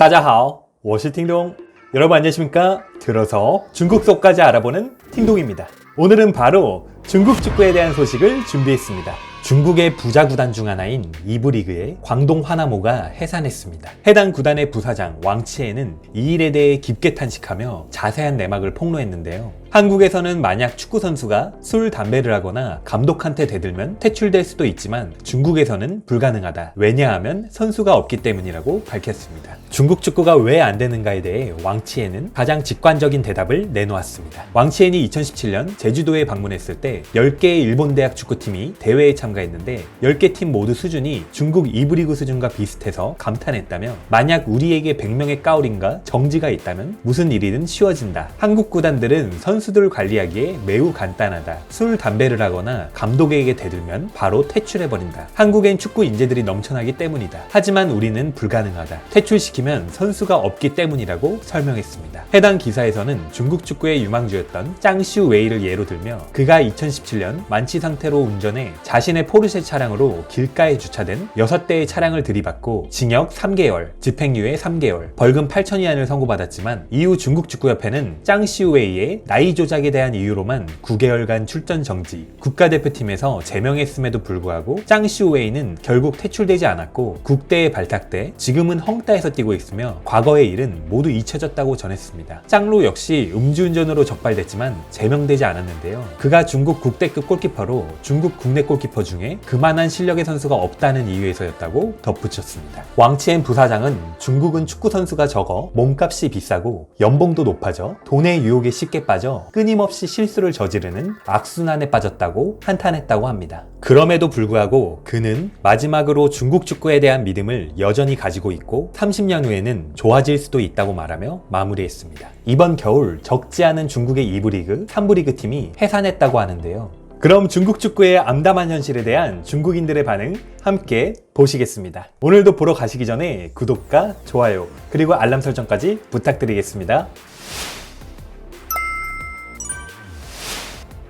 大家好，我是 팅동. 여러분 안녕하십니까? 들어서 중국 속까지 알아보는 팅동입니다. 오늘은 바로 중국 축구에 대한 소식을 준비했습니다. 중국의 부자 구단 중 하나인 2부 리그의 광동 화나모가 해산했습니다. 해당 구단의 부사장 왕치에는 이 일에 대해 깊게 탄식하며 자세한 내막을 폭로했는데요. 한국에서는 만약 축구 선수가 술, 담배를 하거나 감독한테 대들면 퇴출될 수도 있지만 중국에서는 불가능하다. 왜냐하면 선수가 없기 때문이라고 밝혔습니다. 중국 축구가 왜 안 되는가에 대해 왕치에는 가장 직관적인 대답을 내놓았습니다. 왕치엔이 2017년 제주도에 방문했을 때 10개의 일본 대학 축구팀이 대회에 참가했는데 10개 팀 모두 수준이 중국 2부 리그 수준과 비슷해서 감탄했다며 만약 우리에게 100명의 까오린과 정지가 있다면 무슨 일이든 쉬워진다. 한국 구단들은 선수들을 관리하기에 매우 간단하다. 술, 담배를 하거나 감독에게 대들면 바로 퇴출해버린다. 한국엔 축구 인재들이 넘쳐나기 때문이다. 하지만 우리는 불가능하다. 퇴출시키면 선수가 없기 때문이라고 설명했습니다. 해당 기사에서는 중국 축구의 유망주였던 짱슈 웨이를 예로 들며 그가 2017년 만취 상태로 운전해 자신의 포르쉐 차량으로 길가에 주차된 6대의 차량을 들이받고 징역 3개월, 집행유예 3개월, 벌금 8,000위안을 선고받았지만 이후 중국 축구협회는 짱슈 웨이의 나이 조작에 대한 이유로만 9개월간 출전 정지, 국가대표팀에서 제명했음에도 불구하고 짱슈 웨이는 결국 퇴출되지 않았고 국대에 발탁돼 지금은 헝따에서 뛰고 있으며 과거의 일은 모두 잊혀졌다고 전했습니다. 짱루 역시 음주운전으로 적발됐지만 제명되지 않았는데요. 그가 중국 국대급 골키퍼로 중국 국내 골키퍼 중에 그만한 실력의 선수가 없다는 이유에서였다고 덧붙였습니다. 왕치엔 부사장은 중국은 축구 선수가 적어 몸값이 비싸고 연봉도 높아져 돈의 유혹에 쉽게 빠져 끊임없이 실수를 저지르는 악순환에 빠졌다고 한탄했다고 합니다. 그럼에도 불구하고 그는 마지막으로 중국 축구에 대한 믿음을 여전히 가지고 있고 30년 후에는 좋아질 수도 있다고 말하며 마무리했습니다. 이번 겨울 적지 않은 중국의 2부 리그, 3부 리그 팀이 해산했다고 하는데요. 그럼 중국 축구의 암담한 현실에 대한 중국인들의 반응 함께 보시겠습니다. 오늘도 보러 가시기 전에 구독과 좋아요 그리고 알람 설정까지 부탁드리겠습니다.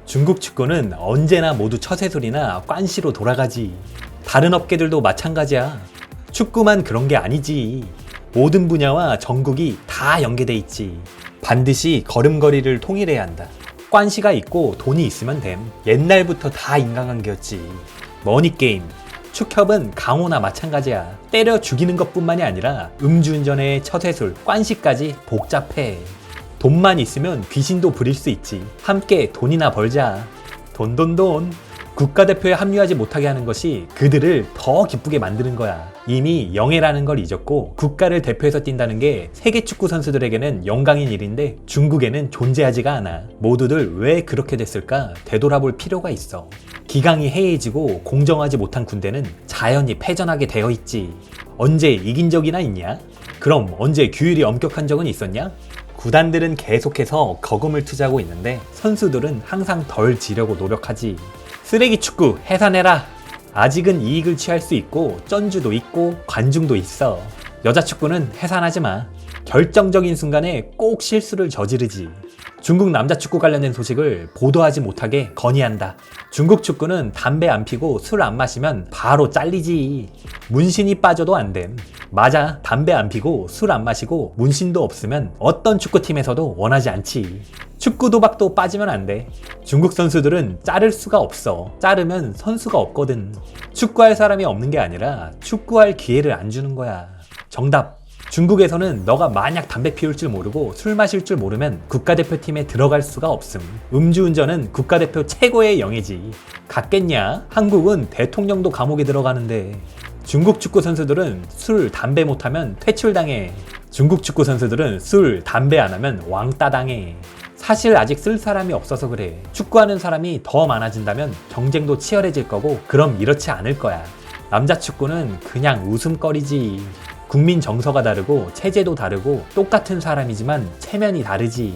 중국 축구는 언제나 모두 처세술이나 꽌시로 돌아가지. 다른 업계들도 마찬가지야. 축구만 그런 게 아니지. 모든 분야와 전국이 다 연계돼 있지. 반드시 걸음걸이를 통일해야 한다. 꽌시가 있고 돈이 있으면 됨. 옛날부터 다 인간관계였지. 머니게임. 축협은 강호나 마찬가지야. 때려 죽이는 것뿐만이 아니라 음주운전에 처세술, 꽌시까지 복잡해. 돈만 있으면 귀신도 부릴 수 있지. 함께 돈이나 벌자. 돈. 국가대표에 합류하지 못하게 하는 것이 그들을 더 기쁘게 만드는 거야. 이미 영예라는 걸 잊었고 국가를 대표해서 뛴다는 게 세계 축구 선수들에게는 영광인 일인데 중국에는 존재하지가 않아. 모두들 왜 그렇게 됐을까 되돌아볼 필요가 있어. 기강이 해이해지고 공정하지 못한 군대는 자연히 패전하게 되어 있지. 언제 이긴 적이나 있냐? 그럼 언제 규율이 엄격한 적은 있었냐? 구단들은 계속해서 거금을 투자하고 있는데 선수들은 항상 덜 지려고 노력하지. 쓰레기 축구 해산해라. 아직은 이익을 취할 수 있고 쩐주도 있고 관중도 있어. 여자 축구는 해산하지 마. 결정적인 순간에 꼭 실수를 저지르지. 중국 남자 축구 관련된 소식을 보도하지 못하게 건의한다. 중국 축구는 담배 안 피고 술 안 마시면 바로 잘리지. 문신이 빠져도 안 됨. 맞아, 담배 안 피고 술 안 마시고 문신도 없으면 어떤 축구팀에서도 원하지 않지. 축구 도박도 빠지면 안 돼. 중국 선수들은 자를 수가 없어. 자르면 선수가 없거든. 축구할 사람이 없는 게 아니라 축구할 기회를 안 주는 거야. 정답. 중국에서는 너가 만약 담배 피울 줄 모르고 술 마실 줄 모르면 국가대표팀에 들어갈 수가 없음. 음주운전은 국가대표 최고의 영예지. 갔겠냐? 한국은 대통령도 감옥에 들어가는데. 중국 축구 선수들은 술, 담배 못하면 퇴출당해. 중국 축구 선수들은 술, 담배 안 하면 왕따 당해. 사실 아직 쓸 사람이 없어서 그래. 축구하는 사람이 더 많아진다면 경쟁도 치열해질 거고 그럼 이렇지 않을 거야. 남자 축구는 그냥 웃음거리지. 국민 정서가 다르고 체제도 다르고 똑같은 사람이지만 체면이 다르지.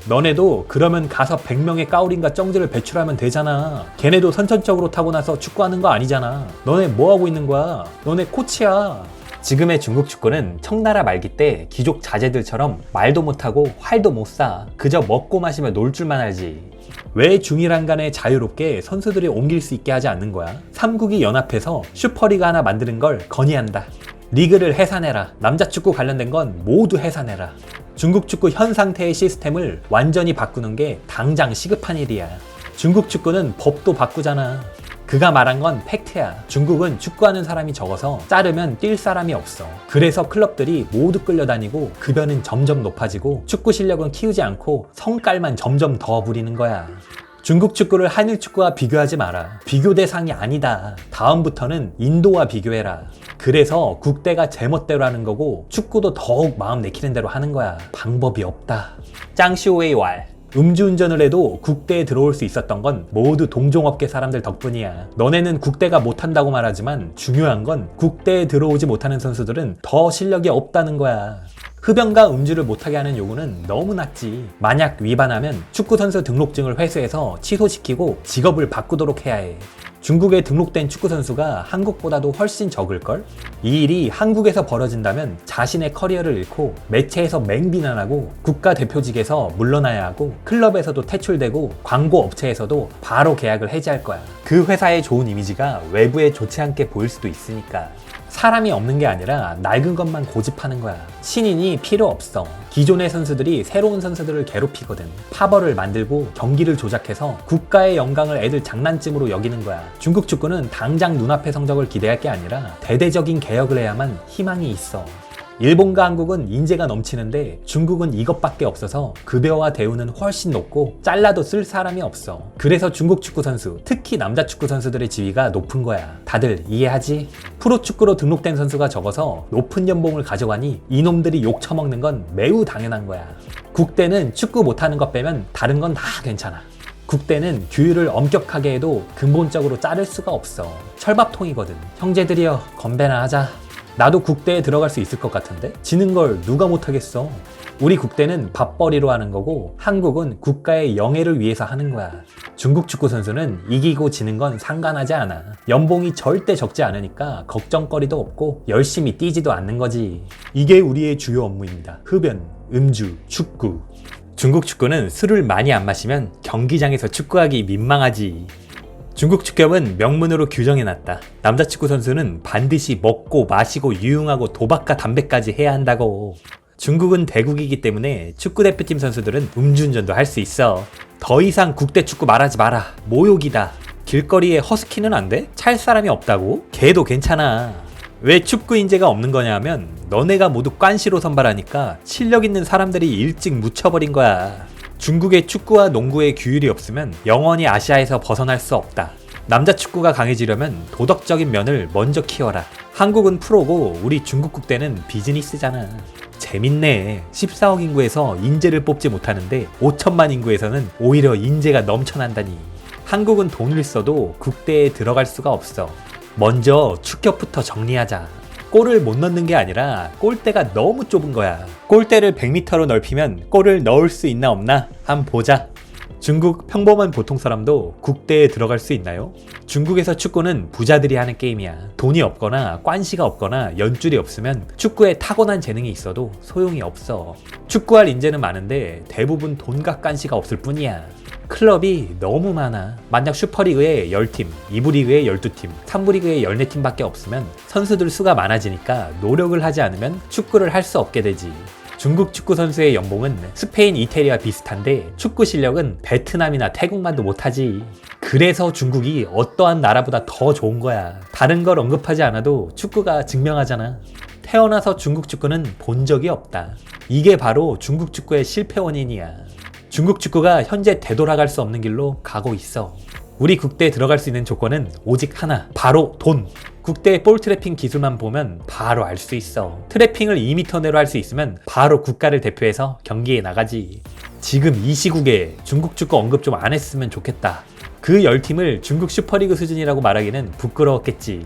너네도 그러면 가서 100명의 까오린과 쩡즈를 배출하면 되잖아. 걔네도 선천적으로 타고나서 축구하는 거 아니잖아. 너네 뭐하고 있는 거야? 너네 코치야. 지금의 중국 축구는 청나라 말기 때 귀족 자제들처럼 말도 못하고 활도 못 쏴. 그저 먹고 마시며 놀 줄만 알지. 왜 중이란 간에 자유롭게 선수들이 옮길 수 있게 하지 않는 거야? 3국이 연합해서 슈퍼리그 하나 만드는 걸 건의한다. 리그를 해산해라. 남자 축구 관련된 건 모두 해산해라. 중국 축구 현 상태의 시스템을 완전히 바꾸는 게 당장 시급한 일이야. 중국 축구는 법도 바꾸잖아. 그가 말한 건 팩트야. 중국은 축구하는 사람이 적어서 자르면 뛸 사람이 없어. 그래서 클럽들이 모두 끌려다니고 급여는 점점 높아지고 축구 실력은 키우지 않고 성깔만 점점 더 부리는 거야. 중국 축구를 한일 축구와 비교하지 마라. 비교 대상이 아니다. 다음부터는 인도와 비교해라. 그래서 국대가 제멋대로 하는 거고 축구도 더욱 마음 내키는 대로 하는 거야. 방법이 없다. 짱시오웨이 왈. 음주운전을 해도 국대에 들어올 수 있었던 건 모두 동종업계 사람들 덕분이야. 너네는 국대가 못한다고 말하지만 중요한 건 국대에 들어오지 못하는 선수들은 더 실력이 없다는 거야. 흡연과 음주를 못하게 하는 요구는 너무 낮지. 만약 위반하면 축구선수 등록증을 회수해서 취소시키고 직업을 바꾸도록 해야 해. 중국에 등록된 축구선수가 한국보다도 훨씬 적을걸? 이 일이 한국에서 벌어진다면 자신의 커리어를 잃고 매체에서 맹비난하고 국가대표직에서 물러나야 하고 클럽에서도 퇴출되고 광고 업체에서도 바로 계약을 해지할 거야. 그 회사의 좋은 이미지가 외부에 좋지 않게 보일 수도 있으니까. 사람이 없는 게 아니라 낡은 것만 고집하는 거야. 신인이 필요 없어. 기존의 선수들이 새로운 선수들을 괴롭히거든. 파벌을 만들고 경기를 조작해서 국가의 영광을 애들 장난쯤으로 여기는 거야. 중국 축구는 당장 눈앞의 성적을 기대할 게 아니라 대대적인 개혁을 해야만 희망이 있어. 일본과 한국은 인재가 넘치는데 중국은 이것밖에 없어서 급여와 대우는 훨씬 높고 잘라도 쓸 사람이 없어. 그래서 중국 축구 선수, 특히 남자 축구 선수들의 지위가 높은 거야. 다들 이해하지? 프로축구로 등록된 선수가 적어서 높은 연봉을 가져가니 이놈들이 욕 처먹는 건 매우 당연한 거야. 국대는 축구 못하는 것 빼면 다른 건 다 괜찮아. 국대는 규율을 엄격하게 해도 근본적으로 자를 수가 없어. 철밥통이거든. 형제들이여, 건배나 하자. 나도 국대에 들어갈 수 있을 것 같은데? 지는 걸 누가 못하겠어. 우리 국대는 밥벌이로 하는 거고 한국은 국가의 영예를 위해서 하는 거야. 중국 축구 선수는 이기고 지는 건 상관하지 않아. 연봉이 절대 적지 않으니까 걱정거리도 없고 열심히 뛰지도 않는 거지. 이게 우리의 주요 업무입니다. 흡연, 음주, 축구. 중국 축구는 술을 많이 안 마시면 경기장에서 축구하기 민망하지. 중국 축협은 명문으로 규정해놨다. 남자 축구 선수는 반드시 먹고 마시고 유흥하고 도박과 담배까지 해야 한다고. 중국은 대국이기 때문에 축구대표팀 선수들은 음주운전도 할 수 있어. 더 이상 국대 축구 말하지 마라. 모욕이다. 길거리에 허스키는 안 돼? 찰 사람이 없다고? 걔도 괜찮아. 왜 축구 인재가 없는 거냐 하면 너네가 모두 깐시로 선발하니까 실력 있는 사람들이 일찍 묻혀버린 거야. 중국의 축구와 농구의 규율이 없으면 영원히 아시아에서 벗어날 수 없다. 남자 축구가 강해지려면 도덕적인 면을 먼저 키워라. 한국은 프로고 우리 중국 국대는 비즈니스잖아. 재밌네. 14억 인구에서 인재를 뽑지 못하는데 5천만 인구에서는 오히려 인재가 넘쳐난다니. 한국은 돈을 써도 국대에 들어갈 수가 없어. 먼저 축협부터 정리하자. 골을 못 넣는 게 아니라 골대가 너무 좁은 거야. 골대를 100m로 넓히면 골을 넣을 수 있나 없나? 한번 보자. 중국 평범한 보통 사람도 국대에 들어갈 수 있나요? 중국에서 축구는 부자들이 하는 게임이야. 돈이 없거나 관시가 없거나 연줄이 없으면 축구에 타고난 재능이 있어도 소용이 없어. 축구할 인재는 많은데 대부분 돈과 관시가 없을 뿐이야. 클럽이 너무 많아. 만약 슈퍼리그에 10팀, 2부 리그에 12팀, 3부 리그에 14팀 밖에 없으면 선수들 수가 많아지니까 노력을 하지 않으면 축구를 할 수 없게 되지. 중국 축구 선수의 연봉은 스페인, 이태리와 비슷한데 축구 실력은 베트남이나 태국만도 못하지. 그래서 중국이 어떠한 나라보다 더 좋은 거야. 다른 걸 언급하지 않아도 축구가 증명하잖아. 태어나서 중국 축구는 본 적이 없다. 이게 바로 중국 축구의 실패 원인이야. 중국 축구가 현재 되돌아갈 수 없는 길로 가고 있어. 우리 국대에 들어갈 수 있는 조건은 오직 하나, 바로 돈. 국대의 볼 트래핑 기술만 보면 바로 알 수 있어. 트래핑을 2m 내로 할 수 있으면 바로 국가를 대표해서 경기에 나가지. 지금 이 시국에 중국 축구 언급 좀 안 했으면 좋겠다. 그 10팀을 중국 슈퍼리그 수준이라고 말하기는 부끄러웠겠지.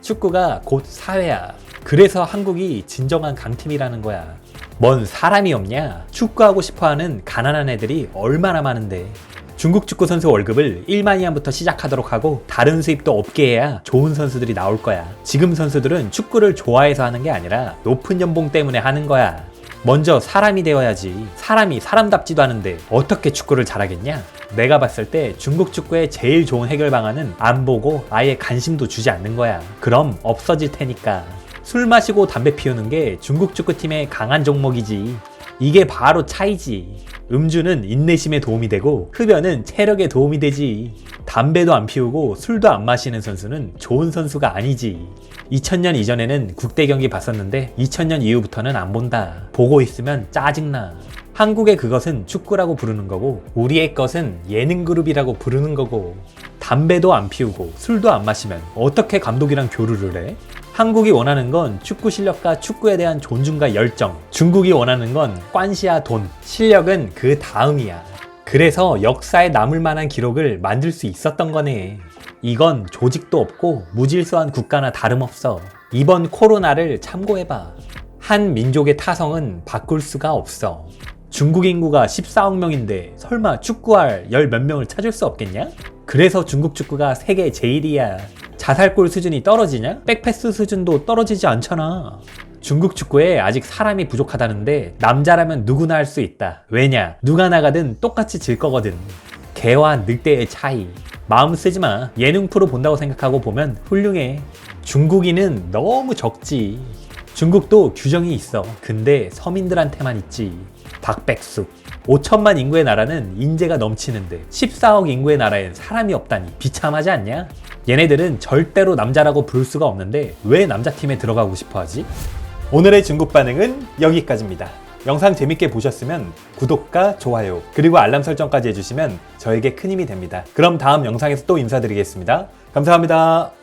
축구가 곧 사회야. 그래서 한국이 진정한 강팀이라는 거야. 뭔 사람이 없냐? 축구하고 싶어하는 가난한 애들이 얼마나 많은데. 중국 축구 선수 월급을 1만 위안부터 시작하도록 하고 다른 수입도 없게 해야 좋은 선수들이 나올 거야. 지금 선수들은 축구를 좋아해서 하는 게 아니라 높은 연봉 때문에 하는 거야. 먼저 사람이 되어야지. 사람이 사람답지도 않은데 어떻게 축구를 잘하겠냐? 내가 봤을 때 중국 축구의 제일 좋은 해결 방안은 안 보고 아예 관심도 주지 않는 거야. 그럼 없어질 테니까. 술 마시고 담배 피우는 게 중국 축구팀의 강한 종목이지. 이게 바로 차이지. 음주는 인내심에 도움이 되고 흡연은 체력에 도움이 되지. 담배도 안 피우고 술도 안 마시는 선수는 좋은 선수가 아니지. 2000년 이전에는 국대 경기 봤었는데 2000년 이후부터는 안 본다. 보고 있으면 짜증나. 한국의 그것은 축구라고 부르는 거고 우리의 것은 예능 그룹이라고 부르는 거고 담배도 안 피우고 술도 안 마시면 어떻게 감독이랑 교류를 해? 한국이 원하는 건 축구 실력과 축구에 대한 존중과 열정. 중국이 원하는 건 관시와 돈. 실력은 그 다음이야. 그래서 역사에 남을 만한 기록을 만들 수 있었던 거네. 이건 조직도 없고 무질서한 국가나 다름없어. 이번 코로나를 참고해봐. 한 민족의 타성은 바꿀 수가 없어. 중국 인구가 14억 명인데 설마 축구할 열 몇 명을 찾을 수 없겠냐? 그래서 중국 축구가 세계 제일이야. 자살골 수준이 떨어지냐? 백패스 수준도 떨어지지 않잖아. 중국 축구에 아직 사람이 부족하다는데 남자라면 누구나 할 수 있다. 왜냐? 누가 나가든 똑같이 질 거거든. 개와 늑대의 차이. 마음 쓰지 마. 예능 프로 본다고 생각하고 보면 훌륭해. 중국인은 너무 적지. 중국도 규정이 있어. 근데 서민들한테만 있지. 박백숙. 5천만 인구의 나라는 인재가 넘치는데 14억 인구의 나라엔 사람이 없다니 비참하지 않냐? 얘네들은 절대로 남자라고 부를 수가 없는데 왜 남자팀에 들어가고 싶어 하지? 오늘의 중국 반응은 여기까지입니다. 영상 재밌게 보셨으면 구독과 좋아요 그리고 알람 설정까지 해주시면 저에게 큰 힘이 됩니다. 그럼 다음 영상에서 또 인사드리겠습니다. 감사합니다.